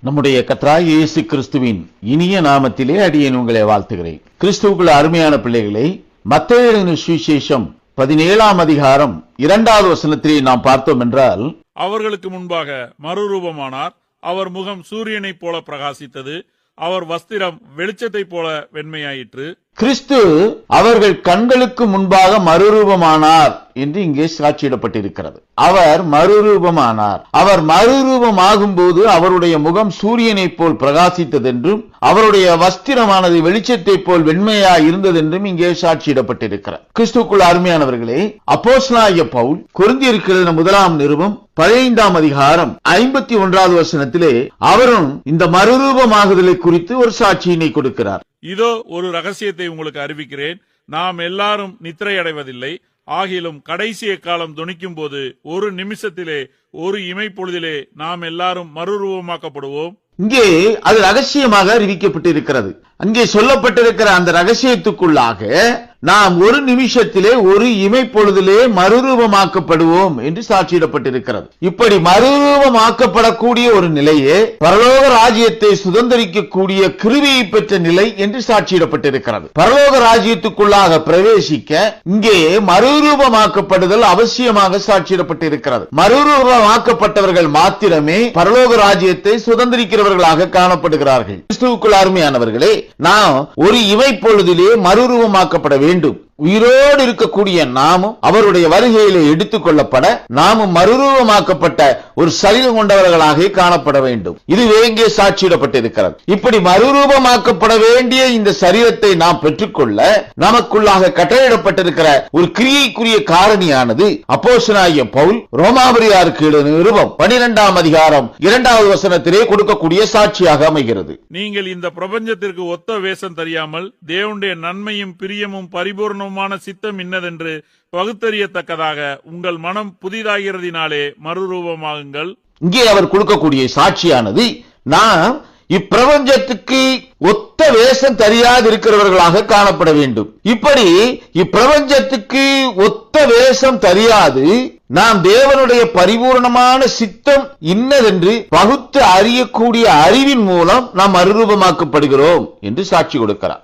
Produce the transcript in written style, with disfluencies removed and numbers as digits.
நம்முடைய கர்த்தராகிய இயேசு கிறிஸ்துவின் இனிய நாமத்திலே அடியேன் உங்களை வாழ்த்துகிறேன். கிறிஸ்துவுக்குள் அருமையான பிள்ளைகளை, மத்தேயு எழுதின சுவிசேஷம் 17ஆம் அதிகாரம் 2வது வசனத்திலே நாம் பார்த்தோம் என்றால், அவர்களுக்கு முன்பாக மறுரூபமானார். அவர் முகம் சூரியனைப் போல பிரகாசித்தது. அவர் வஸ்திரம் வெளிச்சத்தைப் போல வெண்மையாயிற்று. கிறிஸ்து அவர்கள் கண்களுக்கு முன்பாக மறுரூபமானார் என்று இங்கே சாட்சியிடப்பட்டிருக்கிறது. அவர் மறுரூபமானார். அவர் மறுரூபமாகும் போது அவருடைய முகம் சூரியனைப் போல் பிரகாசித்ததென்றும் அவருடைய வஸ்திரமானது வெளிச்சத்தைப் போல் வெண்மையா இருந்ததென்றும் இங்கே சாட்சியிடப்பட்டிருக்கிறார். கிறிஸ்துவுக்குள் அருமையானவர்களே, அப்போஸ்தலனாகிய பவுல் கொரிந்தியருக்கு எழுதின 1ஆம் நிருபம் 15ஆம் அதிகாரம் 51வது வசனத்திலே அவரும் இந்த மறுரூபமாகுதலை குறித்து ஒரு சாட்சியினை கொடுக்கிறார். இதோ ஒரு ரகசியத்தை உங்களுக்கு அறிவிக்கிறேன். நாம் எல்லாரும் நித்திரை அடைவதில்லை. ஆகிலும் கடைசிய காலம் தொனிக்கும் போது ஒரு நிமிஷத்திலே, ஒரு இமைப்பொழுதிலே நாம் எல்லாரும் மறுரூபமாக்கப்படுவோம். இங்கே அது ரகசியமாக அறிவிக்கப்பட்டிருக்கிறது. அங்கே சொல்லப்பட்டிருக்கிற அந்த ரகசியத்துக்குள்ளாக நாம் ஒரு நிமிஷத்திலே, ஒரு இமைப்பொழுதிலே மறுரூபமாக்கப்படுவோம் என்று சாட்சியிடப்பட்டிருக்கிறது. இப்படி மறுரூபமாக்கப்படக்கூடிய ஒரு நிலையே பரலோக ராஜ்யத்தை சுதந்திரிக்கக்கூடிய கிருபையை பெற்ற நிலை என்று சாட்சியிடப்பட்டிருக்கிறது. பரலோக ராஜ்யத்துக்குள்ளாக பிரவேசிக்க இங்கே மறுரூபமாக்கப்படுதல் அவசியமாக சாட்சியிடப்பட்டிருக்கிறது. மறுரூபமாக்கப்பட்டவர்கள் மாத்திரமே பரலோக ராஜ்யத்தை சுதந்திரிக்கிறவர்களாக காணப்படுகிறார்கள். கிறிஸ்துவுக்குள் அருமையானவர்களே, நாம் ஒரு இமைப்பொழுதிலே மறுரூபமாக்கப்பட வேண்டும். உயிரோடு இருக்கக்கூடிய நாமும் அவருடைய வருகையிலே எடுத்துக் கொள்ளப்பட நாமும் மறுரூபமாக்கப்பட்ட ஒரு சரீரம் கொண்டவர்களாக காணப்பட வேண்டும். இதுவே இங்கே சாட்சியிடப்பட்டிருக்கிறது. இப்படி மறுரூபமாக்கப்பட வேண்டிய இந்த சரீரத்தை நாம் பெற்றுக்கொள்ள நமக்குள்ளாக கட்டளையிடப்பட்டிருக்கிற ஒரு கிரியைக்குரிய காரணியானது அப்போஸ்தலனாகிய பவுல் ரோமாபுரியாருக்கு எழுதின நிருபம் 12ஆம் அதிகாரம் 2வது வசனத்திலே கொடுக்கக்கூடிய சாட்சியாக அமைகிறது. நீங்கள் இந்த பிரபஞ்சத்திற்கு ஒத்த வேஷம் தெரியாமல் தேவனுடைய நன்மையும் பிரியமும் பரிபூர்ணமான சித்தம் இன்னதென்று பகுத்தறியத்தக்கதாக உங்கள் மனம் புதிதாகிறதினாலே மறுரூபமாகுங்கள். இங்கே அவர் கொடுக்கக்கூடிய சாட்சியானது, நாம் இப்பிரபஞ்சத்துக்கு ஒத்த வேஷம் தெரியாது இருக்கிறவர்களாக காணப்பட வேண்டும். இப்படி இப்பிரபஞ்சத்துக்கு ஒத்த வேஷம் தெரியாது நாம் தேவனுடைய பரிபூர்ணமான சித்தம் இன்னதென்று பகுத்து அறியக்கூடிய அறிவின் மூலம் நாம் மறுரூபமாக்கப்படுகிறோம் என்று சாட்சி கொடுக்கிறார்.